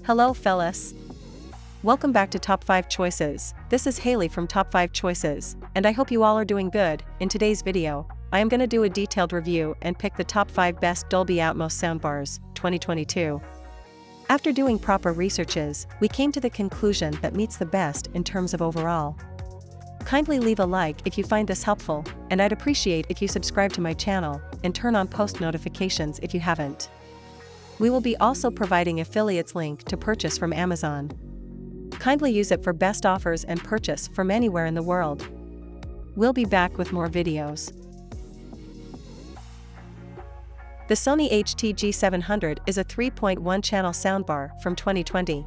Hello fellas. Welcome back to Top 5 Choices. This is Haley from Top 5 Choices, and I hope you all are doing good. In today's video, I am going to do a detailed review and pick the top 5 best Dolby Atmos soundbars, 2022. After doing proper researches, we came to the conclusion that meets the best in terms of overall. Kindly leave a like if you find this helpful, and I'd appreciate if you subscribe to my channel and turn on post notifications if you haven't. We will be also providing affiliates link to purchase from Amazon. Kindly use it for best offers and purchase from anywhere in the world. We'll be back with more videos. The Sony HT-G700 is a 3.1 channel soundbar from 2020.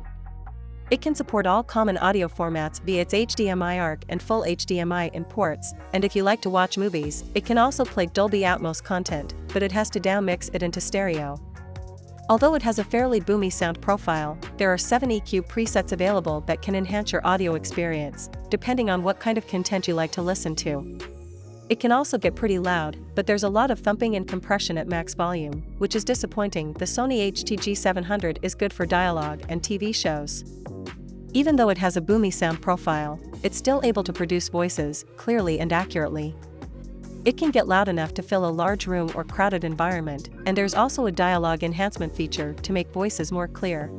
It can support all common audio formats via its HDMI ARC and full HDMI in ports, and if you like to watch movies, it can also play Dolby Atmos content, but it has to downmix it into stereo. Although it has a fairly boomy sound profile, there are 7 EQ presets available that can enhance your audio experience, depending on what kind of content you like to listen to. It can also get pretty loud, but there's a lot of thumping and compression at max volume, which is disappointing. The Sony HT-G700 is good for dialogue and TV shows. Even though it has a boomy sound profile, it's still able to produce voices clearly and accurately. It can get loud enough to fill a large room or crowded environment, and there's also a dialogue enhancement feature to make voices more clear.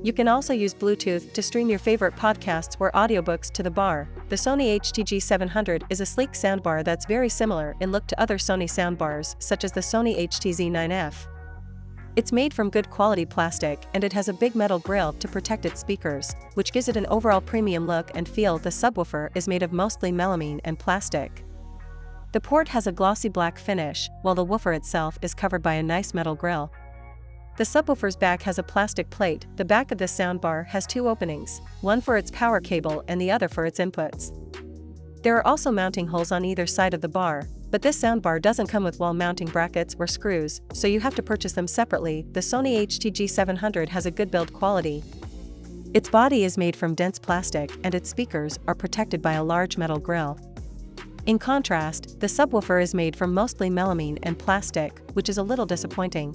You can also use Bluetooth to stream your favorite podcasts or audiobooks to the bar. The Sony HT-G700 is a sleek soundbar that's very similar in look to other Sony soundbars, such as the Sony HTZ9F. It's made from good quality plastic and it has a big metal grille to protect its speakers, which gives it an overall premium look and feel. The subwoofer is made of mostly melamine and plastic. The port has a glossy black finish, while the woofer itself is covered by a nice metal grille. The subwoofer's back has a plastic plate. The back of this soundbar has 2 openings, one for its power cable and the other for its inputs. There are also mounting holes on either side of the bar, but this soundbar doesn't come with wall mounting brackets or screws, so you have to purchase them separately. The Sony HT-G700 has a good build quality. Its body is made from dense plastic and its speakers are protected by a large metal grille. In contrast, the subwoofer is made from mostly melamine and plastic, which is a little disappointing.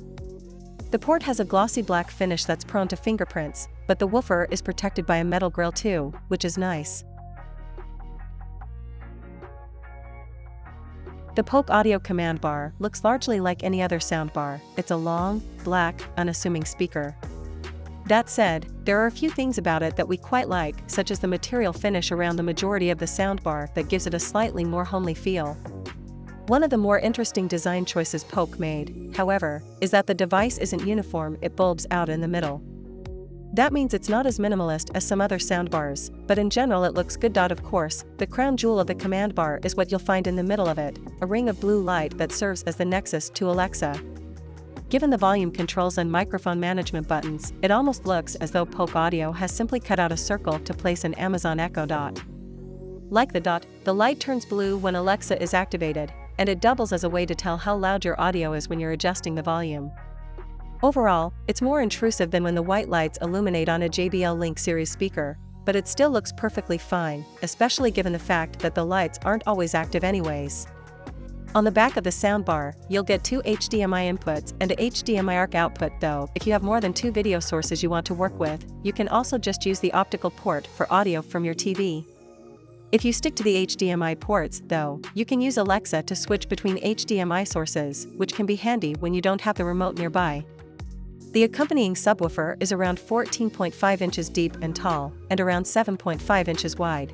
The port has a glossy black finish that's prone to fingerprints, but the woofer is protected by a metal grille too, which is nice. The Polk Audio command bar looks largely like any other soundbar. It's a long, black, unassuming speaker. That said, there are a few things about it that we quite like, such as the material finish around the majority of the soundbar that gives it a slightly more homely feel. One of the more interesting design choices Polk made, however, is that the device isn't uniform. It bulbs out in the middle. That means it's not as minimalist as some other soundbars, but in general it looks good. Of course, the crown jewel of the command bar is what you'll find in the middle of it, a ring of blue light that serves as the nexus to Alexa. Given the volume controls and microphone management buttons, it almost looks as though Polk Audio has simply cut out a circle to place an Amazon Echo dot. Like the dot, the light turns blue when Alexa is activated, and it doubles as a way to tell how loud your audio is when you're adjusting the volume. Overall, it's more intrusive than when the white lights illuminate on a JBL Link Series speaker, but it still looks perfectly fine, especially given the fact that the lights aren't always active anyways. On the back of the soundbar, you'll get 2 HDMI inputs and a HDMI ARC output. Though, if you have more than 2 video sources you want to work with, you can also just use the optical port for audio from your TV. If you stick to the HDMI ports, though, you can use Alexa to switch between HDMI sources, which can be handy when you don't have the remote nearby. The accompanying subwoofer is around 14.5 inches deep and tall, and around 7.5 inches wide.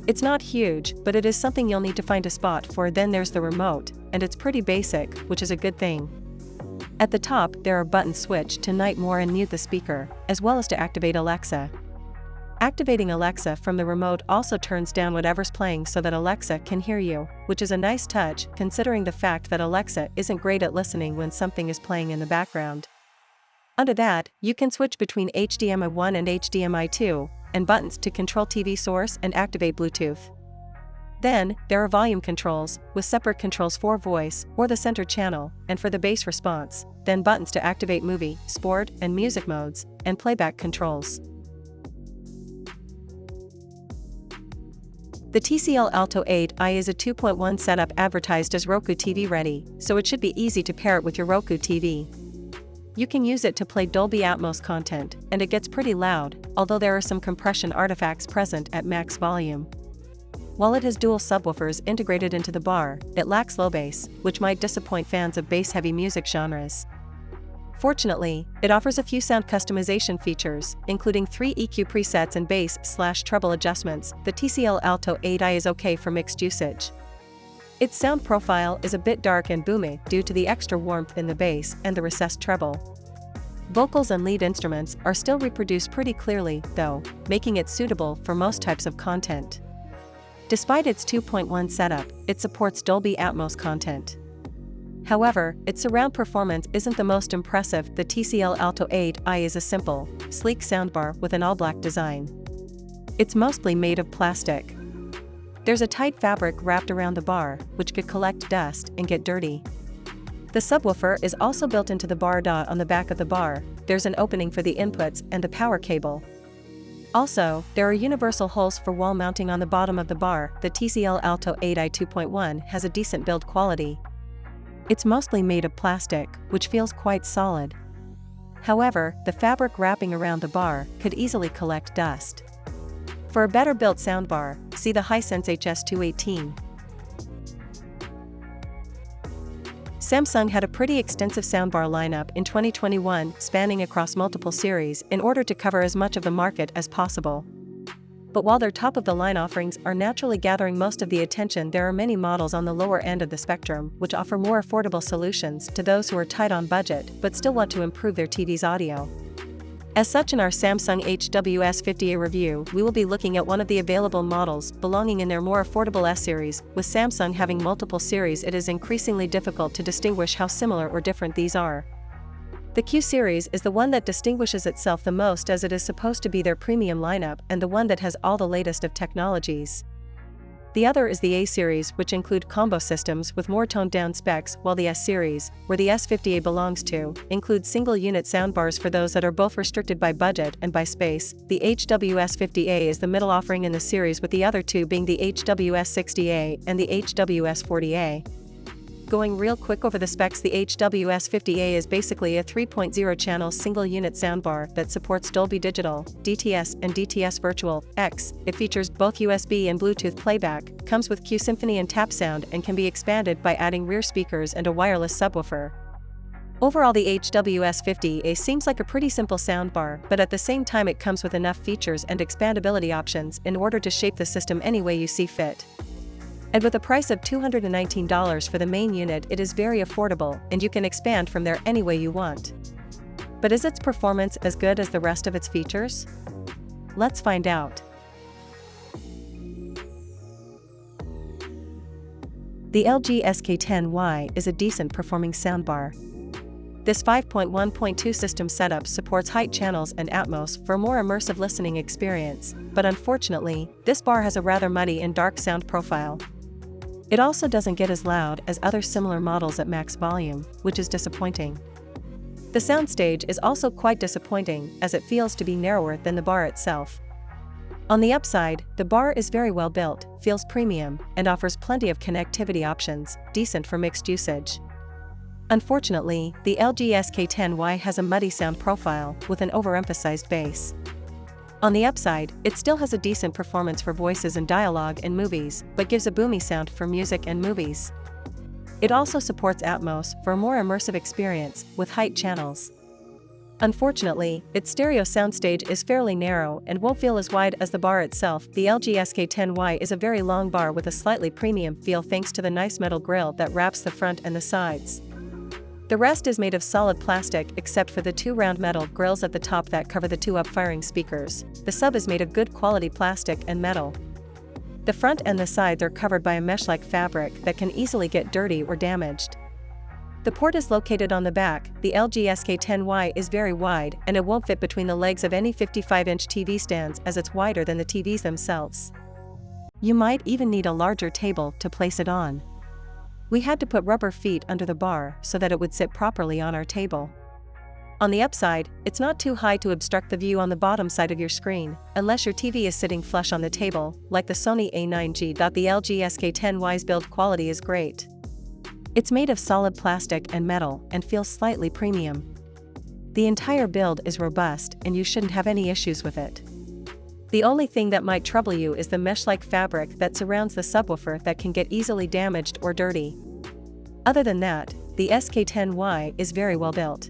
It's not huge, but it is something you'll need to find a spot for. Then there's the remote, and it's pretty basic, which is a good thing. At the top, there are buttons switch to night more and mute the speaker, as well as to activate Alexa. Activating Alexa from the remote also turns down whatever's playing so that Alexa can hear you, which is a nice touch considering the fact that Alexa isn't great at listening when something is playing in the background. Under that, you can switch between HDMI 1 and HDMI 2, and buttons to control TV source and activate Bluetooth. Then, there are volume controls, with separate controls for voice, or the center channel, and for the bass response, then buttons to activate movie, sport, and music modes, and playback controls. The TCL Alto 8i is a 2.1 setup advertised as Roku TV ready, so it should be easy to pair it with your Roku TV. You can use it to play Dolby Atmos content, and it gets pretty loud, although there are some compression artifacts present at max volume. While it has dual subwoofers integrated into the bar, it lacks low bass, which might disappoint fans of bass-heavy music genres. Fortunately, it offers a few sound customization features, including 3 EQ presets and bass/treble adjustments. The TCL Alto 8i is okay for mixed usage. Its sound profile is a bit dark and boomy due to the extra warmth in the bass and the recessed treble. Vocals and lead instruments are still reproduced pretty clearly, though, making it suitable for most types of content. Despite its 2.1 setup, it supports Dolby Atmos content. However, its surround performance isn't the most impressive. The TCL Alto 8i is a simple, sleek soundbar with an all-black design. It's mostly made of plastic. There's a tight fabric wrapped around the bar, which could collect dust and get dirty. The subwoofer is also built into the bar. On the back of the bar, there's an opening for the inputs and the power cable. Also, there are universal holes for wall mounting on the bottom of the bar. The TCL Alto 8i 2.1 has a decent build quality. It's mostly made of plastic, which feels quite solid. However, the fabric wrapping around the bar could easily collect dust. For a better built soundbar, see the Hisense HS218. Samsung had a pretty extensive soundbar lineup in 2021, spanning across multiple series in order to cover as much of the market as possible. But while their top-of-the-line offerings are naturally gathering most of the attention, there are many models on the lower end of the spectrum which offer more affordable solutions to those who are tight on budget but still want to improve their TV's audio. As such, in our Samsung HWS50A review, we will be looking at one of the available models belonging in their more affordable S-series. With Samsung having multiple series, it is increasingly difficult to distinguish how similar or different these are. The Q series is the one that distinguishes itself the most, as it is supposed to be their premium lineup and the one that has all the latest of technologies. The other is the A series, which include combo systems with more toned-down specs, while the S series, where the S50A belongs to, includes single-unit soundbars for those that are both restricted by budget and by space. The HWS50A is the middle offering in the series, with the other two being the HWS60A and the HWS40A. Going real quick over the specs, the HWS50A is basically a 3.0 channel single-unit soundbar that supports Dolby Digital, DTS and DTS Virtual X. It features both USB and Bluetooth playback, comes with Q Symphony and tap sound, and can be expanded by adding rear speakers and a wireless subwoofer. Overall, the HWS50A seems like a pretty simple soundbar, but at the same time it comes with enough features and expandability options in order to shape the system any way you see fit. And with a price of $219 for the main unit, it is very affordable, and you can expand from there any way you want. But is its performance as good as the rest of its features? Let's find out. The LG SK10Y is a decent performing soundbar. This 5.1.2 system setup supports height channels and Atmos for a more immersive listening experience, but unfortunately, this bar has a rather muddy and dark sound profile. It also doesn't get as loud as other similar models at max volume, which is disappointing. The soundstage is also quite disappointing, as it feels to be narrower than the bar itself. On the upside, the bar is very well built, feels premium, and offers plenty of connectivity options, decent for mixed usage. Unfortunately, the LG SK10Y has a muddy sound profile with an overemphasized bass. On the upside, it still has a decent performance for voices and dialogue in movies, but gives a boomy sound for music and movies. It also supports Atmos for a more immersive experience with height channels. Unfortunately, its stereo soundstage is fairly narrow and won't feel as wide as the bar itself. The LG SK10Y is a very long bar with a slightly premium feel thanks to the nice metal grille that wraps the front and the sides. The rest is made of solid plastic except for the two round metal grills at the top that cover the two up-firing speakers. The sub is made of good quality plastic and metal. The front and the sides are covered by a mesh-like fabric that can easily get dirty or damaged. The port is located on the back. The LG SK10Y is very wide, and it won't fit between the legs of any 55-inch TV stands, as it's wider than the TVs themselves. You might even need a larger table to place it on. We had to put rubber feet under the bar so that it would sit properly on our table. On the upside, it's not too high to obstruct the view on the bottom side of your screen, unless your TV is sitting flush on the table, like the Sony A9G. The LG SK10Y's build quality is great. It's made of solid plastic and metal and feels slightly premium. The entire build is robust and you shouldn't have any issues with it. The only thing that might trouble you is the mesh-like fabric that surrounds the subwoofer that can get easily damaged or dirty. Other than that, the SK10Y is very well built.